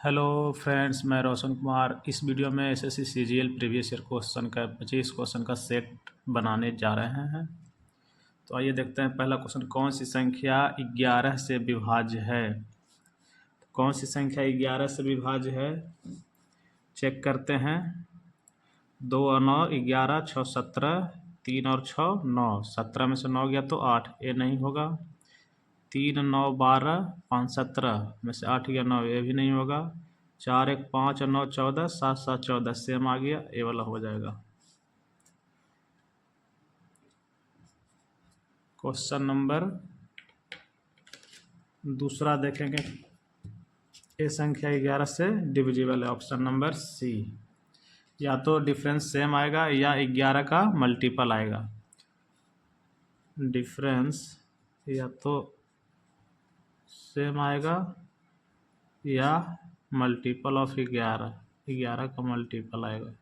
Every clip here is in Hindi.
हेलो फ्रेंड्स, मैं रोशन कुमार इस वीडियो में SSC CGL previous year question का 25 क्वेश्चन का सेट बनाने जा रहे हैं। तो आइए देखते हैं पहला क्वेश्चन, कौन सी संख्या 11 से विभाज्य है। कौन सी संख्या 11 से विभाज्य है, चेक करते हैं। 2 और 9 11, 6 17, 3 और 6 9, 17 में से 9 गया तो 8, ये नहीं होगा। 3 9 12, 5 17 में से 8 गया 9, ये भी नहीं होगा। 4 1 5 और 9 14, 7 7 14, सेम आ गया, ये वाला हो जाएगा। क्वेश्चन नंबर दूसरा देखेंगे, ये संख्या 11 से डिविजिबल है, ऑप्शन नंबर सी। या तो डिफरेंस सेम आएगा या 11 का मल्टीपल आएगा। डिफरेंस या तो सेम आएगा या मल्टीपल ऑफ 11 का मल्टीपल आएगा।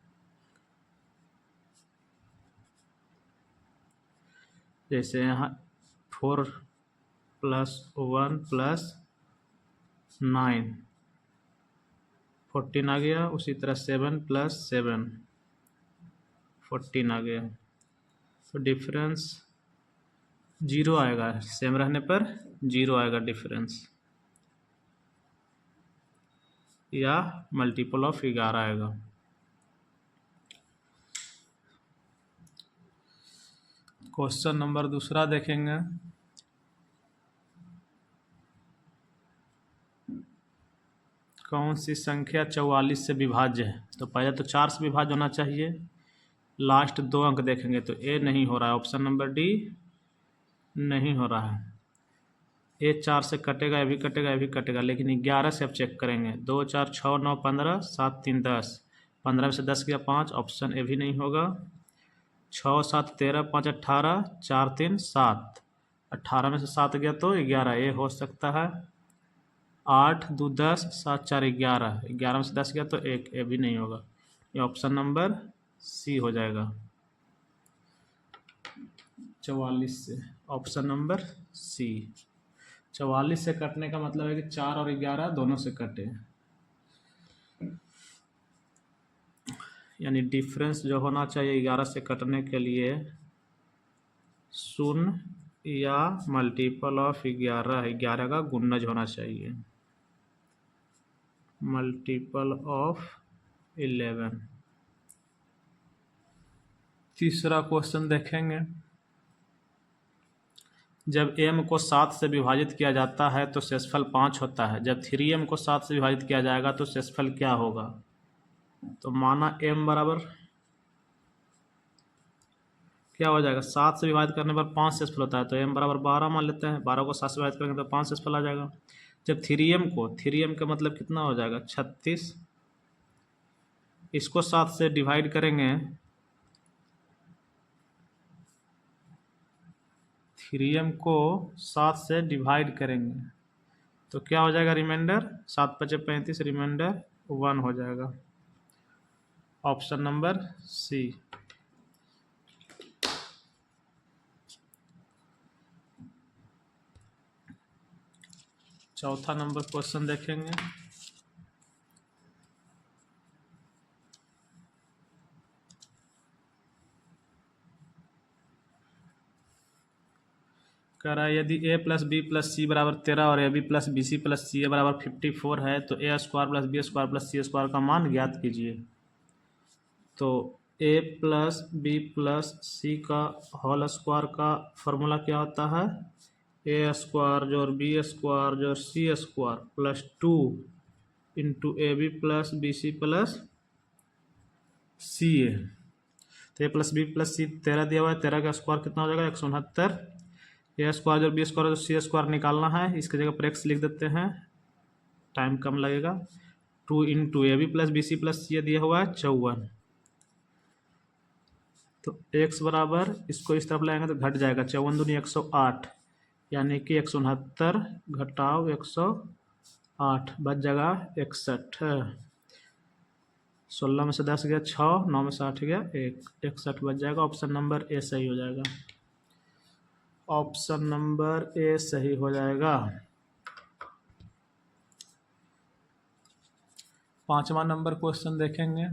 जैसे यहाँ 4 + 1 + 9 14 आ गया। उसी तरह 7 + 7 14 आ गया। तो डिफरेंस 0 आएगा, सेम रहने पर 0 आएगा डिफरेंस, या मल्टीपल ऑफ 11 आएगा। क्वेश्चन नंबर दूसरा देखेंगे, कौन सी संख्या 44 से विभाज्य है। तो पहले तो 4 से विभाज्य होना चाहिए। लास्ट 2 अंक देखेंगे तो ए नहीं हो रहा है, ऑप्शन नंबर डी नहीं हो रहा है। ये 4 से कटेगा, ये भी कटेगा, ये भी कटेगा, लेकिन 11 से अब चेक करेंगे। 2 4 6 9 15, 7 3 10, 15 में से 10 गया 5, ऑप्शन ए भी नहीं होगा। 6 7 13, 5 18, 4 3 7, 18 में से 7 गया तो 11, ये हो सकता है। 8 2 10, 7 4 11, 11 में से 10 गया तो 1, ये भी नहीं होगा। ये ऑप्शन नंबर सी हो जाएगा। 44 से ऑप्शन नंबर सी। 44 से कटने का मतलब है कि 4 और 11 दोनों से कटे, यानी डिफरेंस जो होना चाहिए 11 से कटने के लिए 0 या मल्टीपल ऑफ 11 का गुणज होना चाहिए, मल्टीपल ऑफ 11। तीसरा क्वेश्चन देखेंगे, जब m को 7 से विभाजित किया जाता है तो शेषफल 5 होता है। जब 3m को 7 से विभाजित किया जाएगा तो शेषफल क्या होगा। तो माना m बराबर क्या हो जाएगा, 7 से विभाजित करने पर 5 शेषफल होता है, तो m बराबर 12 मान लेते हैं। 12 को 7 से विभाजित करेंगे तो 5 शेषफल आ जाएगा। जब 3m का मतलब कितना हो जाएगा, 36। इसको 7 से डिवाइड करेंगे, 3m को 7 से डिवाइड करेंगे तो क्या हो जाएगा, रिमाइंडर 7 5 35, रिमाइंडर 1 हो जाएगा, ऑप्शन नंबर सी। चौथा नंबर क्वेश्चन देखेंगे, कह रहा है यदि a + b + c बराबर 13 और ab + bc + ca बराबर 54 है तो a² + b² + c² का मान ज्ञात कीजिए। तो a + b + c का होल स्क्वायर का फॉर्मूला क्या होता है, a² जोड़ b² जोड़ c² + 2 × ab + bc + ca। तो a + b + c 13 दिया हुआ है, 13 का स्क्वायर कितना हो जाएगा, 169। a² जोड़ b² जोड़ c² निकालना है, इसकी जगह पर x लिख देते हैं, टाइम कम लगेगा। 2 × ab + bc + ca दिया हुआ है 54। तो x बराबर, इसको इस तरफ लाएंगे तो घट जाएगा, 54 दूनी 108, यानी कि 169 घटाव 108 बच जाएगा 61। 16 में से 10 गया 6, 9 में से 8 गया 1, 61 बच जाएगा। ऑप्शन नंबर ए सही हो जाएगा, ऑप्शन नंबर ए सही हो जाएगा। 5वां नंबर क्वेश्चन देखेंगे।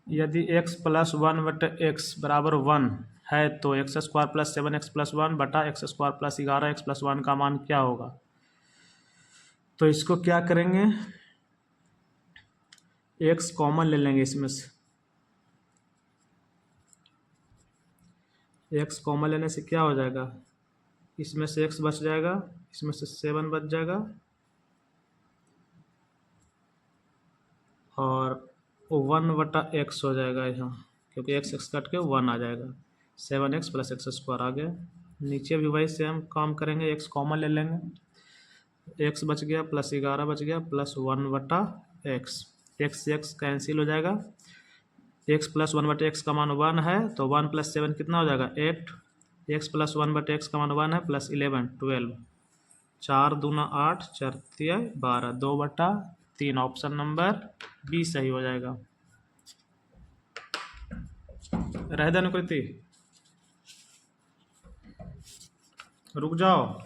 यदि x प्लस 1/x बराबर 1 है तो x² प्लस 7x प्लस 1 बटा x² प्लस 11x प्लस 1 का मान क्या होगा। तो इसको क्या करेंगे, x कॉमन ले लेंगे इसमें से। x कॉमन लेने से क्या हो जाएगा, इसमें से x बच जाएगा, इसमें से 7 बच जाएगा और 1/x हो जाएगा यहाँ, क्योंकि x कट के 1 आ जाएगा। 7x प्लस x² आ गया। नीचे भी वही सेम काम करेंगे, x कॉमन ले लेंगे, x बच गया प्लस 11 बच गया प्लस 1/x। x से x कैंसिल हो जाएगा। x प्लस 1/x का मान 1 है तो 1 प्लस 7 कितना हो जाएगा 8। x प्लस 1/x का मान 1 है प्लस 11 12। 4 दूना 8 4 तिया 12 2/3। ऑप्शन नंबर बी सही हो जाएगा। रह दे अनुकृति, रुक जाओ।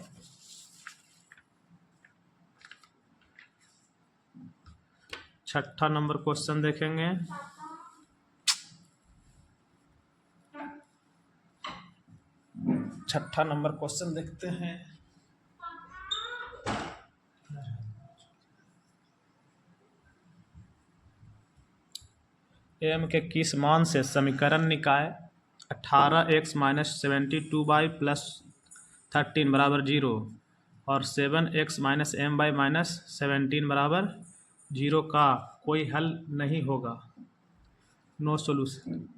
छठा नंबर क्वेश्चन देखेंगे। छठा नंबर क्वेश्चन देखते हैं। m के किस मान से समीकरण निकाय 18x माइनस 72y प्लस 13 बराबर 0 और 7x minus m by minus 17 बराबर 0 का कोई हल नहीं होगा। No solution.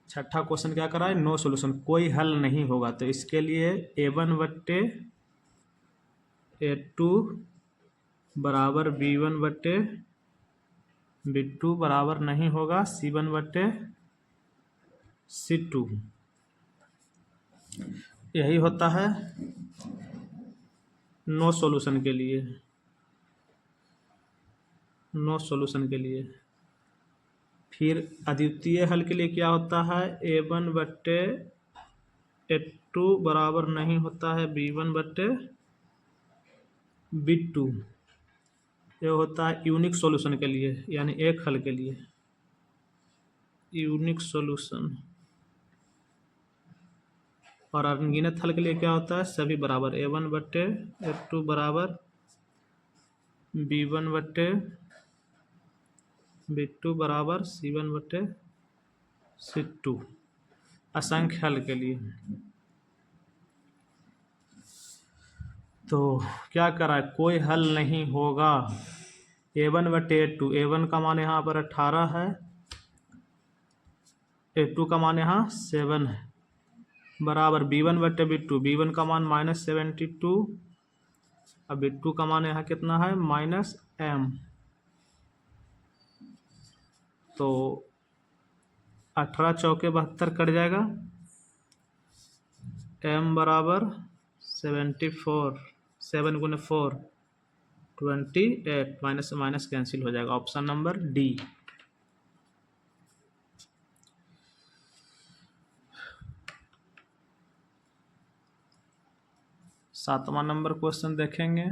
छठा क्वेश्चन क्या करा है, नो सोल्यूशन, कोई हल नहीं होगा। तो इसके लिए a1/a2 बराबर b1/b2 बराबर नहीं होगा c1/c2। यही होता है नो सॉल्यूशन के लिए। नो सॉल्यूशन के लिए फिर अद्वितीय हल के लिए क्या होता है, a1/a2 बराबर नहीं होता है b1/b2। ये होता है यूनिक सॉल्यूशन के लिए, यानी एक हल के लिए यूनिक सॉल्यूशन। और अनगिनत हल के लिए क्या होता है, सभी बराबर a1/a2 बराबर b1/b2 बराबर c1/c2। असंख्य हल के लिए तो क्या करा है, कोई हल नहीं होगा। a1/a2, a1 का मान यहाँ पर 18 है, a2 का मान यहाँ 7 है, बराबर b1/b2, b1 का मान -72 और b2 का मान यहाँ कितना है -m। तो 18 चौके 72 कट जाएगा, m बराबर 74, 7 गुने 4 28, माइनस से माइनस कैंसिल हो जाएगा। Option number D. सातवां नंबर क्वेश्चन देखेंगे।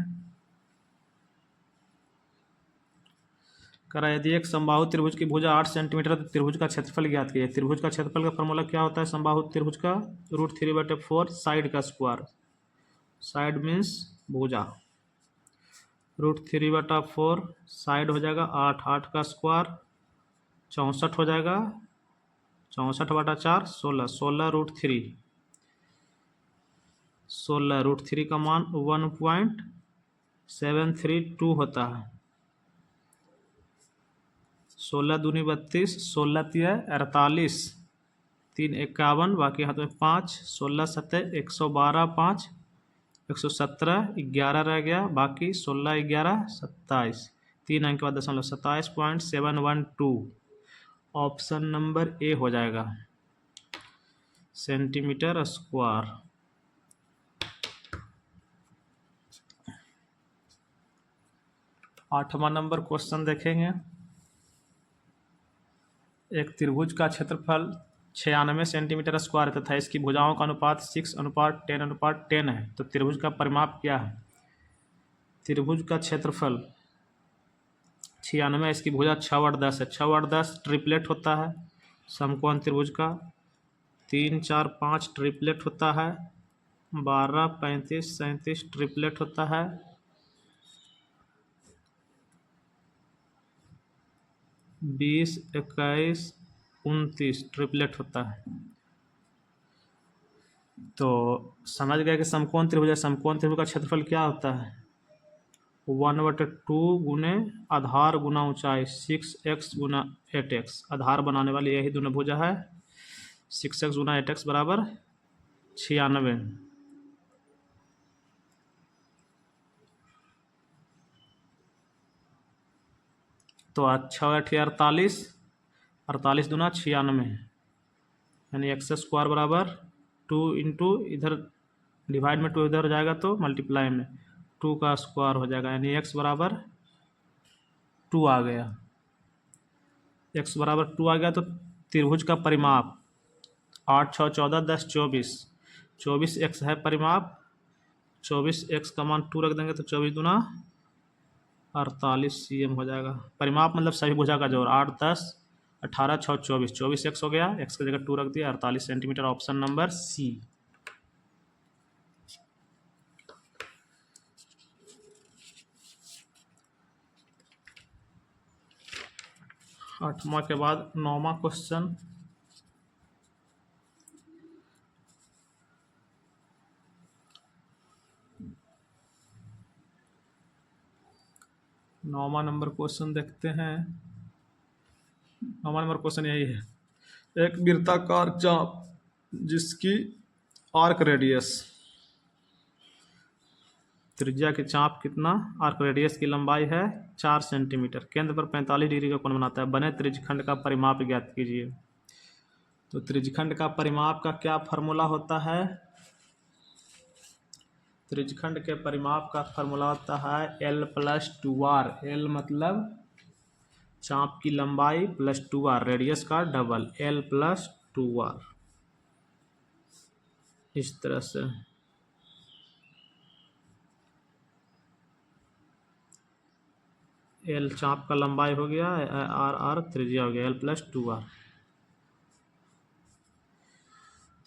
करा यदि एक समबाहु त्रिभुज की भुजा 8 सेंटीमीटर है तो त्रिभुज का क्षेत्रफल ज्ञात कीजिए। त्रिभुज का क्षेत्रफल का फॉर्मूला क्या होता है, समबाहु त्रिभुज का √3/4 साइड का स्क्वायर। साइड मीन्स भुजा, √3/4 साइड हो जाएगा 8, 8 का स्क्वायर 64 हो जाएगा, 64/4 16, 16√3, 16√3 का मान 1.732 होता है। 16 दूनी 32, 16 तिया 48, 3 51, बाकी हाथ में 5, 16 7 112, 5 117, 11 रह गया, बाकी 16 11 27, 3 अंक के बाद 27.712। ऑप्शन नंबर ए हो जाएगा, सेंटीमीटर स्क्वायर। आठवां नंबर क्वेश्चन देखेंगे। एक त्रिभुज का क्षेत्रफल 96 सेंटीमीटर स्क्वायर तथा इसकी भुजाओं का अनुपात 6:10:10 है, तो त्रिभुज का परिमाप क्या है? त्रिभुज का क्षेत्रफल 96, इसकी भुजा 6/10 है। 6/10 ट्रिपलेट होता है समकोण त्रिभुज का। 3, 4, 5 ट्रिपलेट होता है। 12, 35, 37 ट्रिपलेट होता है। 20, 21, 29 ट्रिपलेट होता है। तो समझ गए कि समकोण त्रिभुज है। समकोण त्रिभुज का क्षेत्रफल क्या होता है? 1/2 गुने आधार गुना ऊंचाई 6x गुना 8x। आधार बनाने वाली यही दोनों भुजा है। 6x गुना 8x बराबर 96। तो 6 48, 48 दूना 96, यानी एक्स स्क्वायर बराबर 2 इंटू इधर डिवाइड में 2 इधर जाएगा तो मल्टीप्लाई में 2 का स्क्वायर हो जाएगा, यानी एक्स बराबर 2 आ गया। एक्स बराबर 2 आ गया तो त्रिभुज का परिमाप 8, 6, 14, 10, 24। 24 एक्स है परिमाप। 24 एक्स का मान 2 रख देंगे तो 24 दूना 48 cm हो जाएगा। परिमाप मतलब सभी भुजा का जोड़। 8, 10, 18, 6, 24। 24 एक्स हो गया, एक्स की जगह 2 रख दिया, 48 सेंटीमीटर। Option number C. 8वां के बाद 9वां क्वेश्चन। नौवां नंबर क्वेश्चन देखते हैं। 9वां नंबर क्वेश्चन यही है। एक वृत्ताकार चाप जिसकी आर्क रेडियस, त्रिज्या की चाप कितना, आर्क रेडियस की लंबाई है 4 सेंटीमीटर, केंद्र पर 45 डिग्री का कोण बनाता है, बने त्रिज्यखंड का परिमाप ज्ञात कीजिए। तो त्रिज्यखंड का परिमाप का क्या फॉर्मूला होता है? त्रिज्यखंड के परिमाप का फॉर्मूला होता है L+2R। L मतलब चाप की लंबाई प्लस 2R, रेडियस का डबल, L+2R। इस तरह से L चाप का लंबाई हो गया, R त्रिज्या हो गया, L+2R।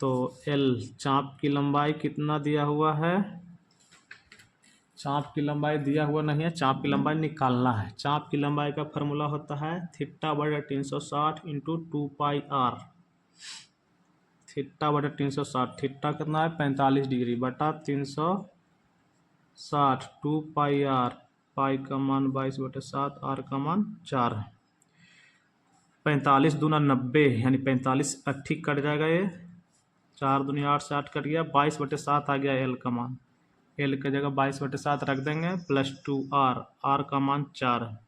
तो L चाप की लंबाई कितना दिया हुआ है? चाप की लंबाई दिया हुआ नहीं है, चाप की लंबाई निकालना है। चाप की लंबाई का फॉर्मूला होता है θ/360 इंटू 2πr। θ/360, थीटा कितना है 45 डिग्री बटा 360, 2πr, पाई का मान 22/7, आर का मान 4 है। 45 दूना 90, यानी 45 80 कट जाएगा, ये 4 दूनी 8 से 8 कट गया, 22/7 आ गया एल का मान। एल की जगह 22/7 रख देंगे, +2r, आर का मान 4 है।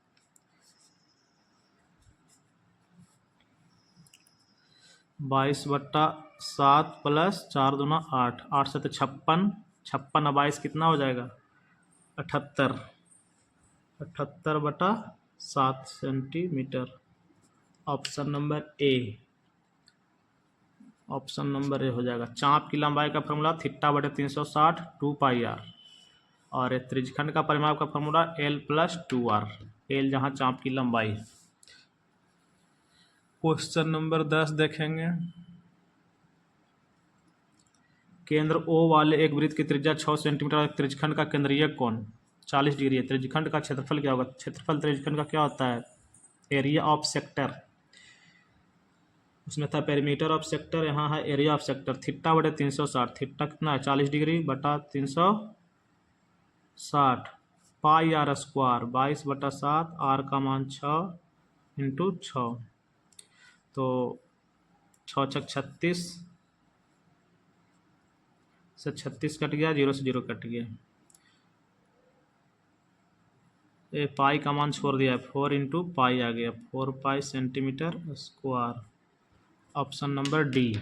बाईस बट्टा 7 प्लस 4 दूना 8, 8 से तो 56, 56 और 22 कितना हो जाएगा? 78, 78/7 centimetre. Option number A. Option number A हो जाएगा। चाप की लंबाई का फॉर्मूला θ/360 2πr, और त्रिज्यखंड का परिमाप का फॉर्मूला L+2R। L जहाँ चाप की लंबाई है। क्वेश्चन नंबर 10 देखेंगे। केंद्र O वाले एक वृत्त की त्रिज्या 6 सेंटीमीटर और त्रिज्यखंड का केंद्रीय कोण 40 डिग्री है। त्रिज्यखंड का क्षेत्रफल क्या होगा? क्षेत्रफल त्रिज्यखंड का क्या होता है? Area of sector. उसमें था पेरीमीटर ऑफ सेक्टर, यहाँ है एरिया ऑफ सेक्टर। θ/360, थीटा कितना है 40 डिग्री बटा 360, पाई आर स्क्वायर 22/7, आर का मान 6 इंटू 6, तो 6 छक 36 से 36 कट गया, 0 से 0 कट गया, ये पाई का मान छोड़ दिया, 4 इंटू पाई आ गया, 4 पाई centimetre square. Option number D.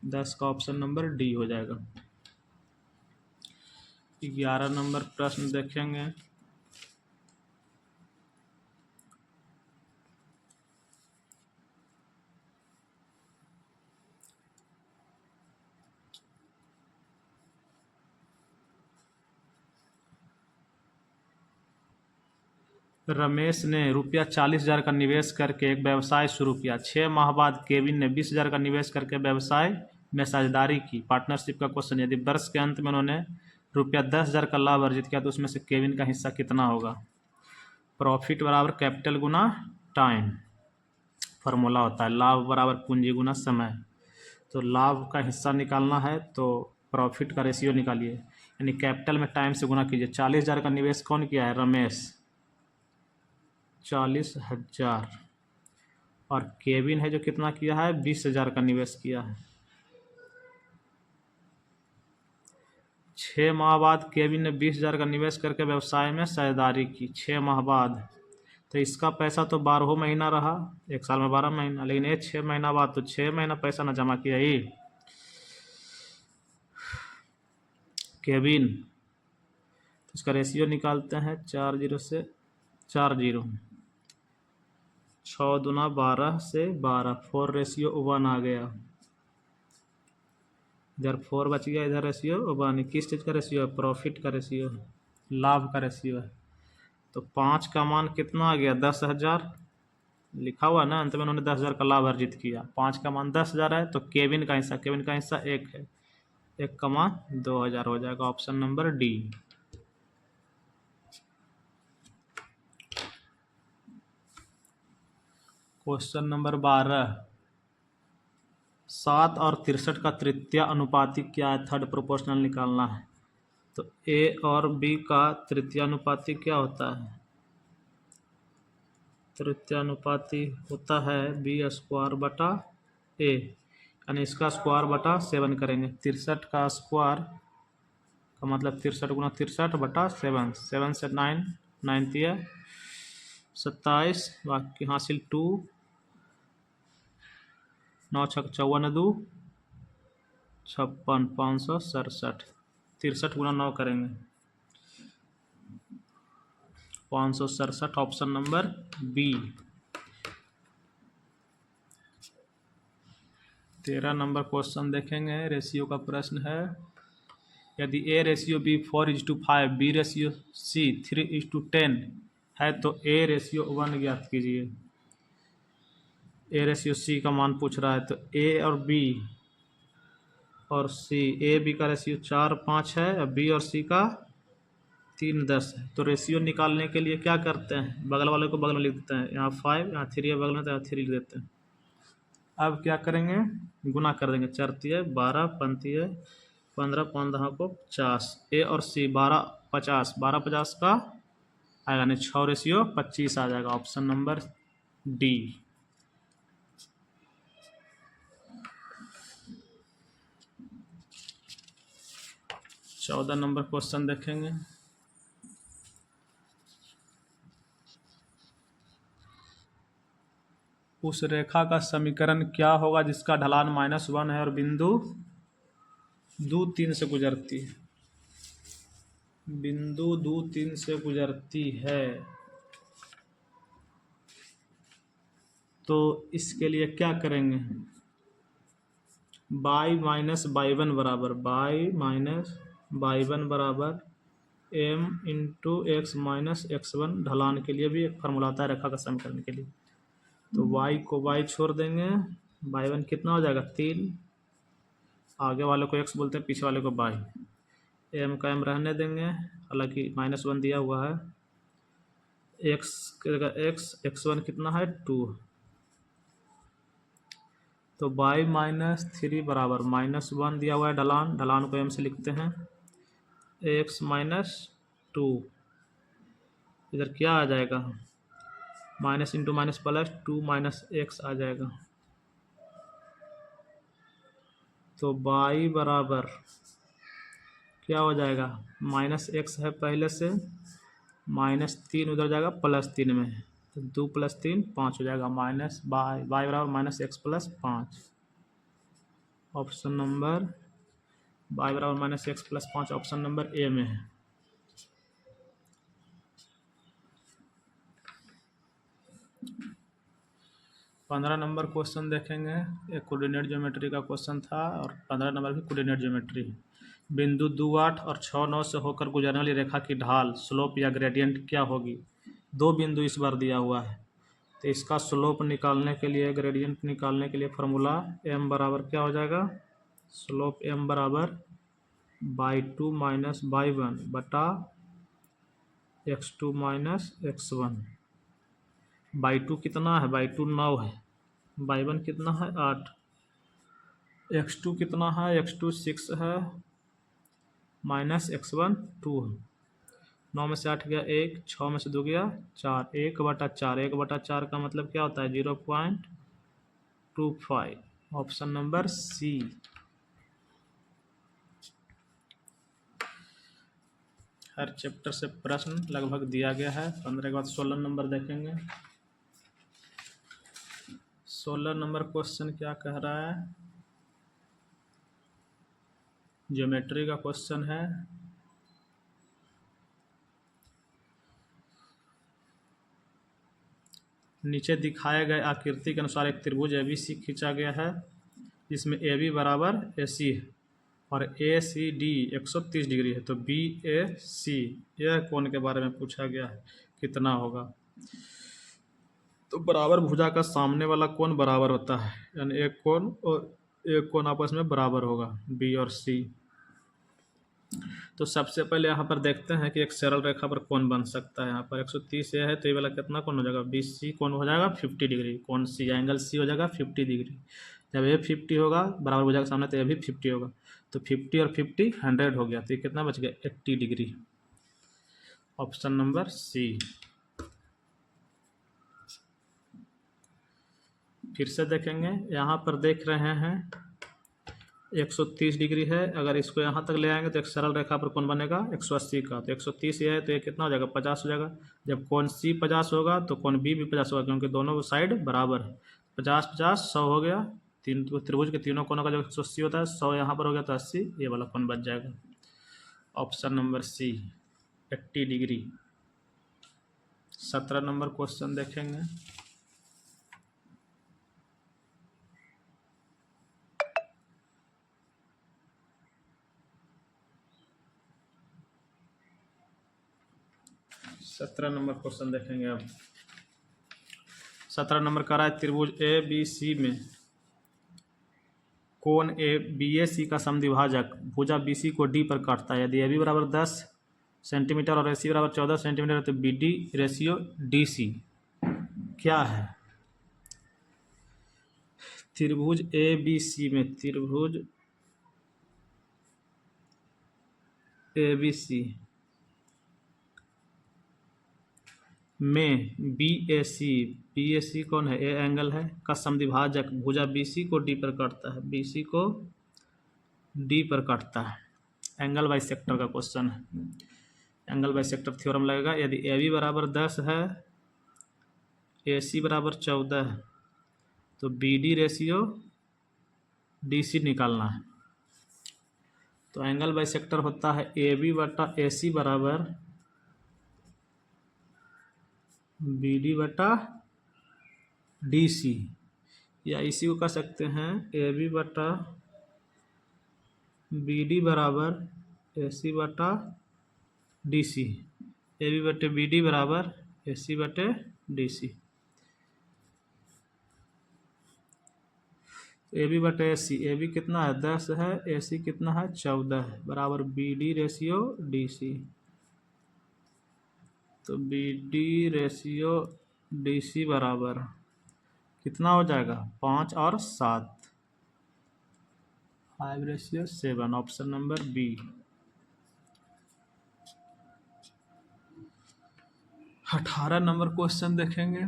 10 का ऑप्शन नंबर डी हो जाएगा। 11 नंबर प्रश्न देखेंगे। रमेश ने ₹40,000 का निवेश करके एक व्यवसाय शुरू किया। 6 माह बाद केविन ने 20,000 का निवेश करके व्यवसाय में साझेदारी की। पार्टनरशिप का क्वेश्चन, यदि वर्ष के अंत में उन्होंने ₹10,000 का लाभ अर्जित किया तो उसमें से केविन का हिस्सा कितना होगा? प्रॉफिट बराबर कैपिटल गुना टाइम फार्मूला होता है, लाभ बराबर पूंजी गुना समय। तो लाभ का हिस्सा निकालना है तो प्रॉफिट का रेशियो निकालिए, यानी कैपिटल में टाइम से गुना कीजिए। 40,000 का निवेश कौन किया है? रमेश। 40,000 और केविन है जो कितना किया है? 20,000 का निवेश किया है। 6 माह बाद केविन ने 20,000 का निवेश करके व्यवसाय में साझेदारी की। 6 माह बाद तो इसका पैसा तो 12 महीना रहा, एक साल में 12 महीना, लेकिन ये 6 महीना बाद तो 6 महीना पैसा ना जमा किया ही केविन। तो इसका रेशियो निकालते हैं 40 से 40, 6 दूना 12 से 12, 4:1 आ गया। इधर 4 बच गया, इधर रेशियो 1। किस चीज़ का रेशियो है? प्रॉफिट का रेशियो है, लाभ का रेशियो है। तो 5 का मान कितना आ गया? 10,000 लिखा हुआ ना, अंत में उन्होंने 10,000 का लाभ अर्जित किया। 5 का मान 10,000 है तो केविन का हिस्सा 1 है, 1 का मान 2,000 हो जाएगा। Option number D. Question number 12, 7 और 63 का तृतीय अनुपाती क्या है? थर्ड प्रोपोर्शनल निकालना है। तो ए और बी का तृतीय अनुपाती क्या होता है? तृतीय अनुपाती होता है b² बटा a, यानी इसका स्क्वायर बटा 7 करेंगे। 63 का स्क्वायर का मतलब 63 गुना 63 बटा 7, 7 से 9, 9 27, बाकी हासिल 2, 9 छक 54 2 56, 567। 63 गुना 9 करेंगे 567, option number B. 13 number question देखेंगे, रेशियो का प्रश्न है। यदि A ratio B 4:5, B ratio C 3:10 है तो A रेशियो 1 ज्ञात कीजिए। A रेशियो C का मान पूछ रहा है, तो A और B और C, A B का रेशियो 4:5 है और B और C का 3:10 है। तो रेशियो निकालने के लिए क्या करते हैं? बगल वाले को बगल में लिख देते हैं, यहाँ 5, यहाँ 3 है बगल में तो यहाँ 3 लिख देते हैं। अब क्या करेंगे? गुना कर देंगे। 4 12, 5 15, 15 को 50। A और C 12 50, 12 50 का आएगा, नहीं 6:25 आ जाएगा। Option number D. 14 number question देखेंगे। उस रेखा का समीकरण क्या होगा जिसका ढलान -1 है और बिंदु 2 3 से गुजरती है? बिंदु 2 3 से गुजरती है तो इसके लिए क्या करेंगे? y माइनस y1 बराबर m into x minus x1। ढलान के लिए भी एक फार्मूला आता है रेखा का समीकरण के लिए। तो y को y छोड़ देंगे, y1 कितना हो जाएगा? 3, आगे वाले को x बोलते हैं, पीछे वाले को y। m का m रहने देंगे, हालांकि -1 दिया हुआ है। x x1 कितना है? 2। तो y -3 बराबर -1 दिया हुआ है ढलान, ढलान को m से लिखते हैं, x -2। इधर क्या आ जाएगा? Minus into minus plus, 2 - x आ जाएगा। तो y बराबर क्या हो जाएगा? -x है पहले से, -3 उधर जाएगा +3 में, तो 2 + 3 5 हो जाएगा। y बराबर -x + 5। ऑप्शन नंबर y बराबर -x + 5 ऑप्शन नंबर ए में है। 15 नंबर क्वेश्चन देखेंगे। एक कोऑर्डिनेट ज्योमेट्री का क्वेश्चन था और 15 नंबर की कोऑर्डिनेट ज्योमेट्री। बिंदु 2 8 और 6 9 से होकर गुजरने वाली रेखा की ढाल, स्लोप या ग्रेडियंट क्या होगी? दो बिंदु इस बार दिया हुआ है, तो इसका स्लोप निकालने के लिए, ग्रेडियंट निकालने के लिए फार्मूला m बराबर क्या हो जाएगा, स्लोप m बराबर y2 माइनस y1 बटा x2 माइनस x1। y2 कितना है, y2 9 है, y1 कितना है 8, x2 कितना है, x2 6 है, माइनस x1 2 है। 9 में से 8 गया 1, 6 में से 2 गया 4, 1/4, 1/4 का मतलब क्या होता है 0.25। Option number C. हर चैप्टर से प्रश्न लगभग दिया गया है। 15 के बाद 16 नंबर देखेंगे। 16 नंबर क्वेश्चन क्या कह रहा है, ज्योमेट्री का क्वेश्चन है। नीचे दिखाए गए आकृति के अनुसार एक त्रिभुज ABC खींचा गया है, जिसमें AB बराबर AC है और ACD 130 डिग्री है। तो BAC यह कोण के बारे में पूछा गया है, कितना होगा। तो बराबर भुजा का सामने वाला कोण बराबर होता है, यानी एक कोण और एक कोण आपस में बराबर होगा, B और C। तो सबसे पहले यहाँ पर देखते हैं कि एक सरल रेखा पर कौन बन सकता है। यहाँ पर 130 है, तो ये वाला कितना कौन हो जाएगा, BC कौन हो जाएगा 50 डिग्री, कौन सी एंगल C हो जाएगा 50 डिग्री। जब ये 50 होगा बराबर भुजा के सामने, तो ये भी 50 होगा, तो 50 और 50 100 हो गया, तो ये कितना बच गया 80 डिग्री। Option number C। फिर से देखेंगे, यहाँ पर देख रहे हैं 130 डिग्री है, अगर इसको यहाँ तक ले आएंगे तो एक सरल रेखा पर कौन बनेगा 180 का। तो 130 ये है, तो ये कितना हो जाएगा 50 हो जाएगा। जब कौन C 50 होगा तो कौन B भी 50 होगा, क्योंकि दोनों साइड बराबर है। 50 50 100 हो गया, तीन त्रिभुज के तीनों कोनों का जो 180 होता है, 100 यहाँ पर हो गया तो 80, ये वाला कौन बच जाएगा। Option number C 80 degree. 17 number question देखेंगे। सत्रह नंबर क्वेश्चन देखेंगे अब। 17 नंबर का रहा है त्रिभुज ABC में कोण BAC का समद्विभाजक भुजा BC को D पर काटता है। यदि AB बराबर 10 सेंटीमीटर और AC बराबर 14 सेंटीमीटर है, तो BD रेशियो DC क्या है। त्रिभुज ABC में, त्रिभुज ABC में BAC कौन है, ए एंगल है, का समद्विभाजक भुजा BC को D पर काटता है, BC को D पर काटता है। एंगल बाइसेक्टर का क्वेश्चन है, एंगल बाइसेक्टर थ्योरम लगेगा। यदि AB बराबर 10 है, AC बराबर 14 है, तो BD रेशियो DC निकालना है। तो एंगल बाइसेक्टर होता है AB बटा AC बराबर BD बटा DC, या इसी को कह सकते हैं AB बटा BD बराबर AC बटा DC, AB बटे BD बराबर AC बटे DC। AB बटे AC, AB कितना है 10 है, AC कितना है 14 है, बराबर BD रेशियो DC। तो BD रेशियो DC बराबर कितना हो जाएगा 5 और 7, 5:7। Option number B। 18 number question देखेंगे।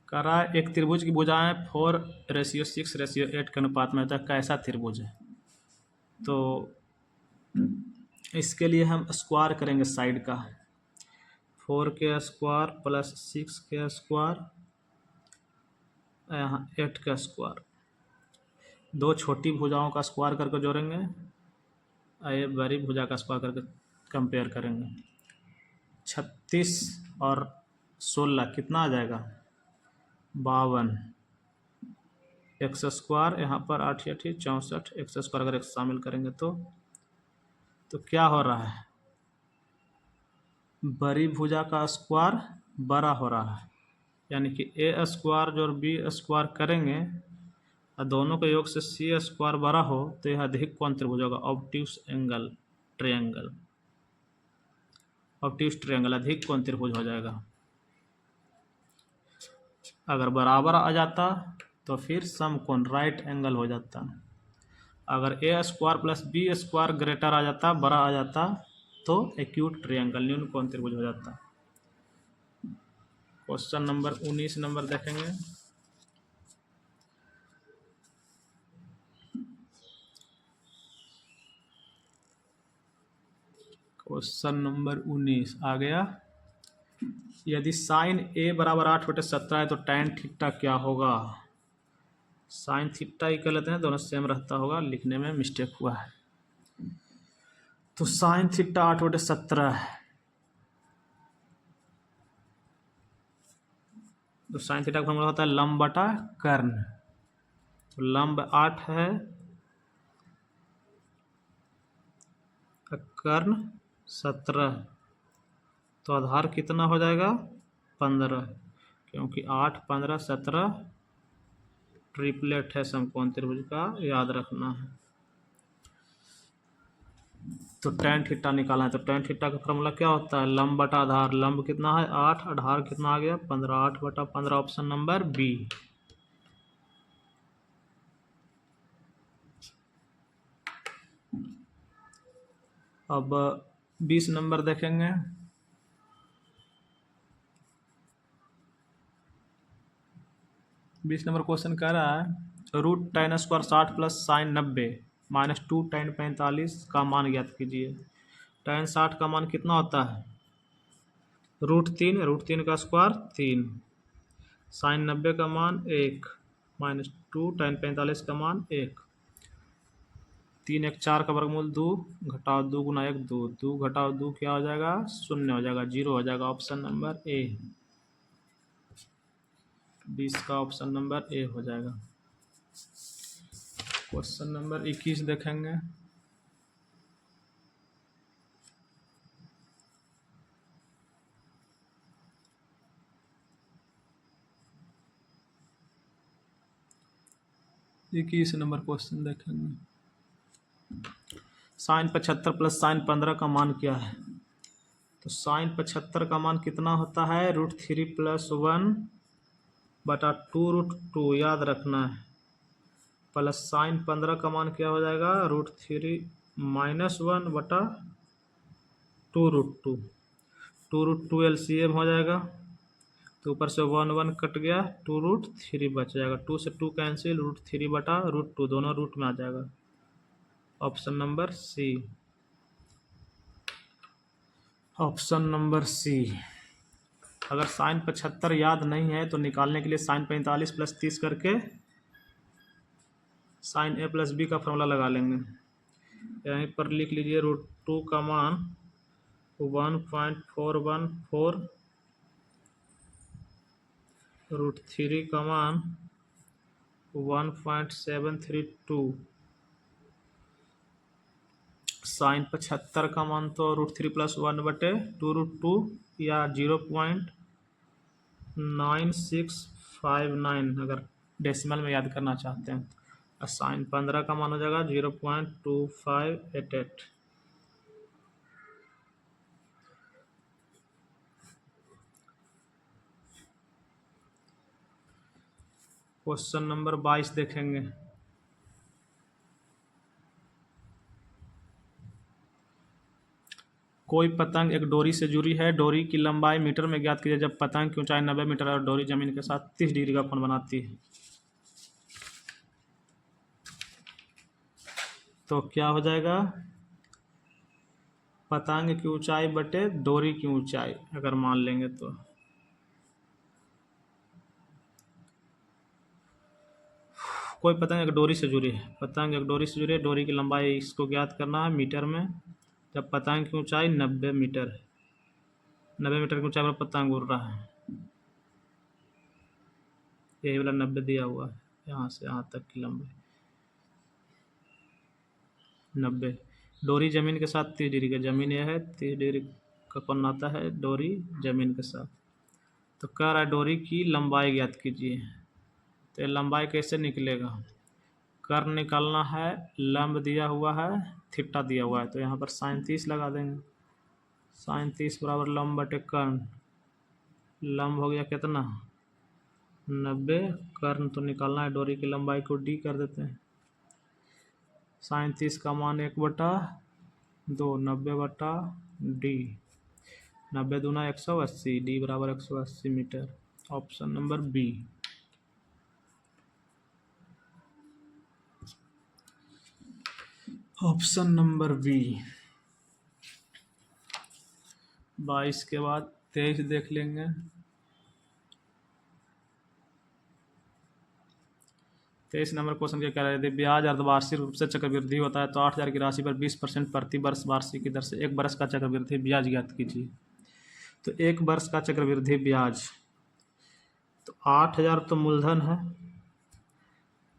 करा एक त्रिभुज की भुजाएं 4:6:8 के अनुपात में होता है, कैसा त्रिभुज है। तो इसके लिए हम स्क्वायर करेंगे साइड का, 4 के स्क्वायर प्लस 6 के स्क्वायर, यहाँ 8 का स्क्वायर, दो छोटी भुजाओं का स्क्वायर करके जोड़ेंगे, ये बड़ी भुजा का स्क्वायर करके कंपेयर करेंगे। 36 और 16 कितना आ जाएगा 52, एक्स स्क्वायर, यहाँ पर 8 या 64 एक्स स्क्वायर, अगर एक्स शामिल करेंगे तो क्या हो रहा है, बड़ी भुजा का स्क्वायर बड़ा हो रहा है, यानी कि ए स्क्वायर जो और बी स्क्वायर करेंगे और दोनों के योग से सी स्क्वायर बड़ा हो तो यह अधिक कौन त्रिभुज होगा, obtuse angle triangle, obtuse triangle अधिक कौन त्रिभुज हो जाएगा। अगर बराबर आ जाता तो फिर समकोण राइट एंगल हो जाता। अगर A square plus B square greater आ जाता, बड़ा आ जाता, तो एक्यूट ट्रायंगल न्यून कोण त्रिभुज हो जाता। क्वेश्चन नंबर 19 नंबर देखेंगे। क्वेश्चन नंबर 19 आ गया, यदि साइन ए बराबर 8/17 है तो टैन थीटा क्या होगा। साइन थीटा ही कर लेते हैं, दोनों सेम रहता होगा, लिखने में मिस्टेक हुआ है। तो साइन थीटा 8/17 है, तो साइन थीटा का फॉर्मूला होता है लंब बटा कर्ण। तो लंब 8 है, कर्ण 17, तो आधार कितना हो जाएगा 15, क्योंकि 8, 15, 17 ट्रिपलेट है समकोण त्रिभुज का, याद रखना है। तो टैन थीटा निकालना है, तो टैन थीटा का फॉर्मूला क्या होता है, लंब बटा आधार। लंब कितना है 8, आधार कितना आ गया 15, 8/15, ऑप्शन नंबर बी। अब 20 नंबर देखेंगे। बीस नंबर क्वेश्चन कह रहा है root tan square 60 plus sine 90 minus 2 tan 45 का मान ज्ञात कीजिए। tan 60 का मान कितना होता है, √3 का स्क्वायर 3, साइन 90 का मान 1 माइनस 2 tan 45 का मान 1, 3 1 4 का वर्गमूल 2 घटाओ 2 गुना 1 2, 2 घटाओ 2 क्या हो जाएगा 0 हो जाएगा, 0 हो जाएगा, ऑप्शन नंबर ए। 20 का ऑप्शन नंबर ए हो जाएगा। क्वेश्चन नंबर 21 देखेंगे। इक्कीस नंबर क्वेश्चन देखेंगे। साइन 75 प्लस साइन 15 का मान क्या है। तो साइन 75 का मान कितना होता है, √3 + 1 बटा 2√2, याद रखना है, प्लस साइन 15 का मान क्या हो जाएगा, √3 - 1 बटा 2√2, 2√2 LCM हो जाएगा, तो ऊपर से 1 1 कट गया, 2√3 बच जाएगा, 2 से 2 कैंसिल, √3 बटा √2 दोनों रूट में आ जाएगा, option number C, option number C. अगर साइन 75 याद नहीं है तो निकालने के लिए साइन 45 + 30 करके साइन A + B का फॉर्मूला लगा लेंगे। यहीं पर लिख लीजिए √2 का मान 1.414, √3 का मान 1.732, साइन 75 का मान तो √3 + 1 बटे 2√2 या 0.9659 अगर डेसिमल में याद करना चाहते हैं, और साइन 15 का मान हो जाएगा 0.2588। क्वेश्चन नंबर 22 देखेंगे। कोई पतंग एक डोरी से जुड़ी है, डोरी की लंबाई मीटर में ज्ञात कीजिए जब पतंग की ऊंचाई 90 मीटर और डोरी जमीन के साथ 30 डिग्री का कोण बनाती है। तो क्या हो जाएगा, पतंग की ऊंचाई बटे डोरी की ऊंचाई अगर मान लेंगे तो, कोई पतंग एक डोरी से जुड़ी है, पतंग एक डोरी से जुड़ी है, डोरी की लंबाई इसको ज्ञात करना है मीटर में, जब पतंग की ऊंचाई 90 मीटर है, 90 मीटर की ऊंचाई पर पतंग उड़ रहा है, यही वाला 90 दिया हुआ है, यहाँ से यहाँ तक की लंबाई 90। डोरी जमीन के साथ 30 डिग्री का, जमीन यह है, 30 डिग्री का कोण आता है डोरी जमीन के साथ। तो कह रहा है डोरी की लंबाई ज्ञात कीजिए। तो ये लंबाई कैसे निकलेगा, कर्ण निकालना है, लंब दिया हुआ है, थीटा दिया हुआ है, तो यहाँ पर sin 30 लगा देंगे। sin 30 बराबर लंब बटे कर्ण, लंब हो गया कितना 90, कर्ण तो निकालना है, डोरी की लंबाई को d कर देते हैं। sin 30 का मान 1/2, 90/d, 90 दूना 180, d बराबर 180 मीटर। Option number B. Option number B. 22 के बाद 23 देख लेंगे। तेईस नंबर क्वेश्चन क्या कह रहे थे, ब्याज अर्धवार्षिक रूप से चक्रवृद्धि होता है तो 8,000 की राशि पर 20% प्रति वर्ष वार्षिक की दर से एक वर्ष का चक्रवृद्धि ब्याज ज्ञात कीजिए। तो एक वर्ष का चक्रवृद्धि ब्याज, तो 8,000 तो मूलधन है,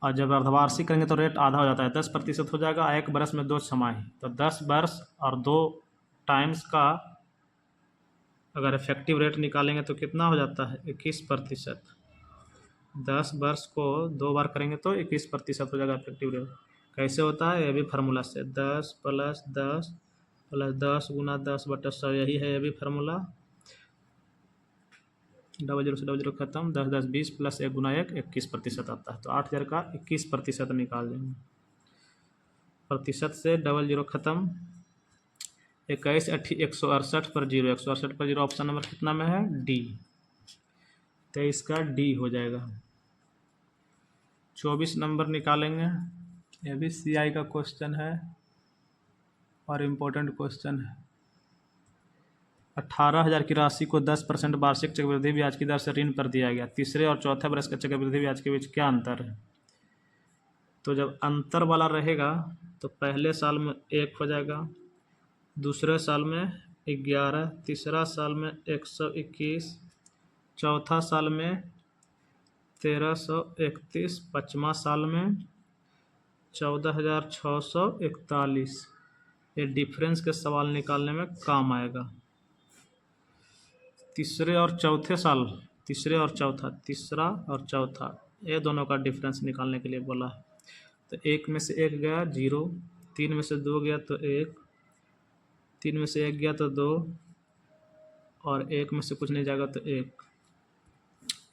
और जब अर्धवार्षिक करेंगे तो रेट आधा हो जाता है, 10% हो जाएगा। एक वर्ष में 2 छमाही, तो 10 वर्ष और 2 टाइम्स का अगर इफेक्टिव रेट निकालेंगे तो कितना हो जाता है 21%। 10 वर्ष को 2 बार करेंगे तो 21% हो जाएगा इफेक्टिव रेट। कैसे होता है, ये भी फार्मूला से 10 + 10 + 10 गुना 10/100, यही है ये भी फार्मूला। 00 से 00 खत्म, 10 10 20 + 1 गुना 1 21% आता है। तो 8,000 का 21% निकाल देंगे। प्रतिशत से 00 खत्म, 21 168 पर 0, 168 पर 0 ऑप्शन नंबर कितना में है डी। 23 का डी हो जाएगा। 24 नंबर निकालेंगे, ये भी सीआई का क्वेश्चन है और इम्पोर्टेंट क्वेश्चन है। 18,000 की राशि को 10% वार्षिक चक्रवृद्धि ब्याज की दर से ऋण पर दिया गया, तीसरे और चौथे वर्ष का चक्रवृद्धि ब्याज के बीच क्या अंतर है। तो जब अंतर वाला रहेगा तो पहले साल में 1 हो जाएगा, दूसरे साल में 11, तीसरा साल में 121, चौथा साल में 1331, पाँचवा साल में 14,641। ये डिफरेंस के सवाल निकालने में काम आएगा। तीसरे और चौथे साल, तीसरा और चौथा, ये दोनों का डिफरेंस निकालने के लिए बोला है। तो 1 में से 1 गया 0, 3 में से 2 गया तो 1, 3 में से 1 गया तो 2, और 1 में से कुछ नहीं जाएगा तो 1।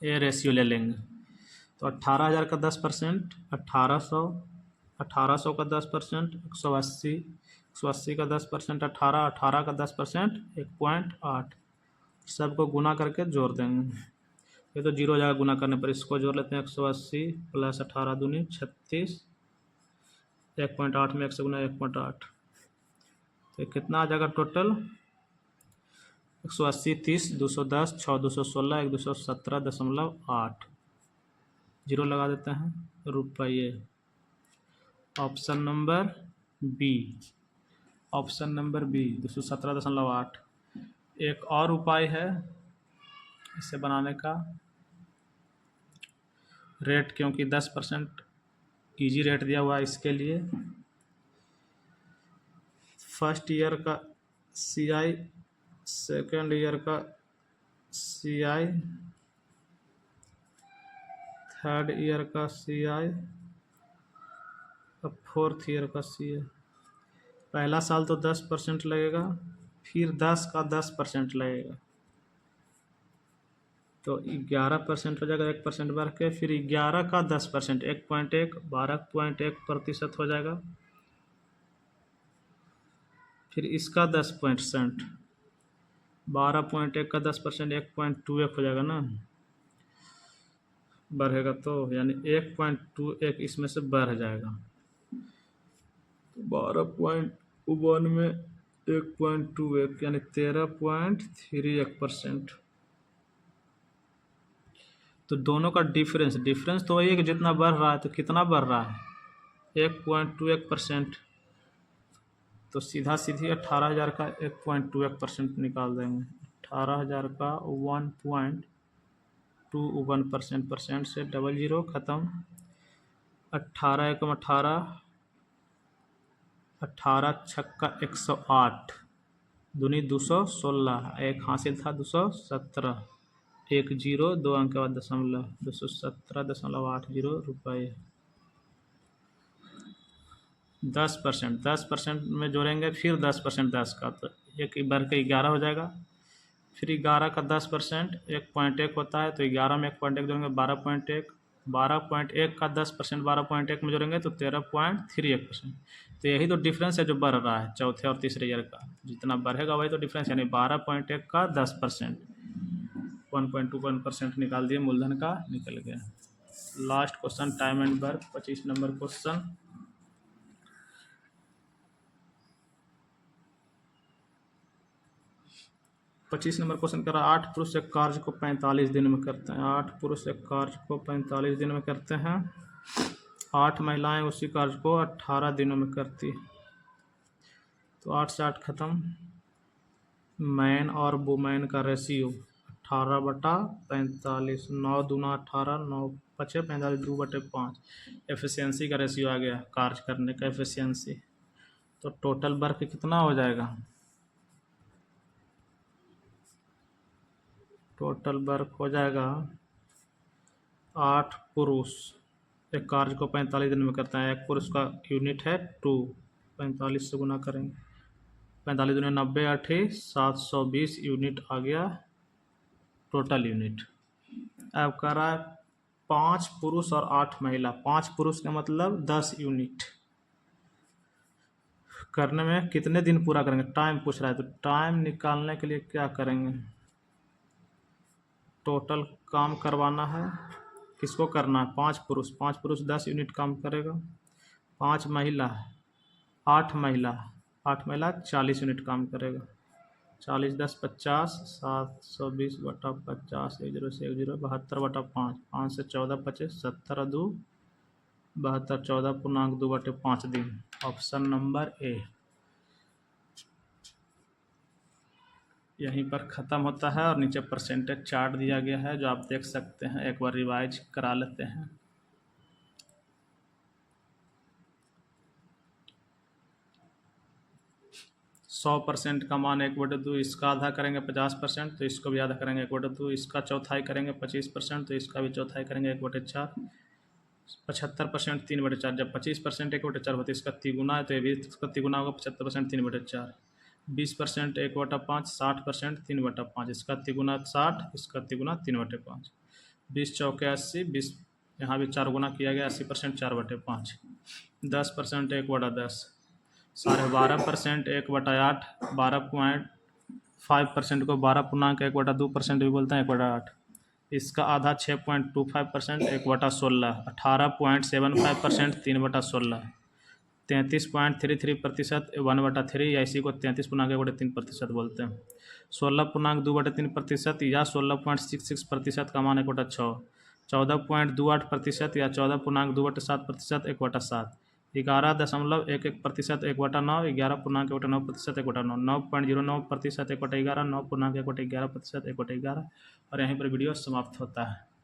ये रेशियो ले लेंगे। तो 18,000 का 10%, 1800, 1800 का 10%, 180, 180 का 10%, 18, 18 का 10%, 1.8, सबको गुना करके जोड़ देंगे। ये तो 0 हो जाएगा गुना करने पर, इसको जोड़ लेते हैं। 180 + 18 दूनी 36, 1.8 में 1 से गुना 1.8, तो कितना आ जाएगा टोटल 180, 30, 210, 6, 216, 117.8, 0 लगा देते हैं, रुपये। Option number B. Option number B 217.8। एक और उपाय है इसे बनाने का, रेट क्योंकि 10% ईजी रेट दिया हुआ है इसके लिए। फर्स्ट ईयर का सीआई, सेकेंड ईयर का सीआई, थर्ड ईयर का सीआई और फोर्थ ईयर का सीआई। पहला साल तो 10% लगेगा, फिर 10 का 10% लगेगा, तो 11% हो जाएगा, 1% बढ़ के, फिर 11 का 10%, 1.1, 12.1% हो जाएगा, फिर इसका 10%, 12.1 का 10%, 1.21 हो जाएगा ना, बढ़ेगा तो यानी 1.21 इसमें से बढ़ जाएगा। 12.1 में 1.21 यानी 13.31%। तो दोनों का डिफरेंस तो वही है कि जितना बढ़ रहा है, तो कितना बढ़ रहा है 1.21%, तो सीधा सीधी 18,000 का 1.21% निकाल देंगे। 18,000 का 1.21% से 00 ख़त्म, 18 एकम 18, 18 छक्का 108, दूनी 216, एक हासिल था 217, 10 2 अंक के बाद दशमलव, 217.80 रुपये। 10%, 10% में जोड़ेंगे फिर 10% 10 का, तो एक बढ़ के 11 हो जाएगा। फिर 11 का 10% 1.1 होता है, तो 11 में 1.1 जोड़ेंगे 12.1, 12.1 का 10% 12.1 में जोड़ेंगे तो 13.31%। तो यही तो डिफरेंस है जो बढ़ रहा है चौथे और तीसरे ईयर का, जितना बढ़ेगा वही तो डिफरेंस, यानी 12.1 का 10%, 1.21% निकाल दिए, मूलधन का निकल गया। Last question time and work, 25 number question. पच्चीस नंबर क्वेश्चन कर रहा है, 8 पुरुष एक कार्य को 45 दिन में करते हैं। 8 पुरुष एक कार्य को 45 दिन में करते हैं, 8 महिलाएं उसी कार्य को 18 दिनों में करती है। तो 8 से 8 खत्म। मैन और वुमेन का रेशियो 18/45, 9 दूना 18, 9 पचे 45, 2/5। एफिशिएंसी का रेशियो आ गया, कार्य करने का एफिशिएंसी। तो टोटल वर्क कितना हो जाएगा? टोटल वर्क हो जाएगा 8 पुरुष एक कार्य को 45 दिन में करते हैं। एक पुरुष का यूनिट है 2, 45 से गुना करेंगे, 45 दूनी 90, 8 720 यूनिट आ गया टोटल यूनिट। अब कह रहा है 5 पुरुष और 8 महिला, 5 पुरुष का मतलब 10 यूनिट करने में कितने दिन पूरा करेंगे, टाइम पूछ रहा है। तो टाइम निकालने के लिए क्या करेंगे, टोटल काम करवाना है, किसको करना है? 5 पुरुष, 5 पुरुष 10 यूनिट काम करेगा। 5 महिला, 8 महिला, 8 महिला 40 यूनिट काम करेगा। 40 10 50, 720/50, 10 से 10, 72/5, 5 से 14 25, 17 2 72, 14.2/5 दिन। ऑप्शन नंबर ए यहीं पर ख़त्म होता है, और नीचे परसेंटेज चार्ट दिया गया है जो आप देख सकते हैं, एक बार रिवाइज करा लेते हैं। सौ % का मान 1/2, इसका आधा करेंगे 50%, तो इसको भी आधा करेंगे 1/2, इसका चौथाई करेंगे 25%, तो इसका भी चौथाई करेंगे 1/4। 75% 3/4, जब 25% 1/4 होता है, इसका तिगुना है तो ये भी इसका तिगुना होगा, 75% 3/4। 20% 1/5, 60% 3/5, इसका तिगुना 60, इसका तिगुना 3/5। 20 चौके 80, 20 यहाँ भी 4 गुना किया गया, 80% 4/5। 10% 1/10, 12.5% 1/8, 12.5% को 12.1/2% भी बोलते हैं, 1/8। इसका आधा 6.25%, 1/16, 18.75% 3/16, 33.33% 1/3, या इसी को 33.1/3% बोलते हैं। 16.2/3% या 16.66% का मान 1/6, 14.28% या 14.2/7% 1/7, 11.11% 1/9, 11.1/9% 1/9, 9.09% 1/11, 9.1/11% 1/11, और यहीं पर वीडियो समाप्त होता है।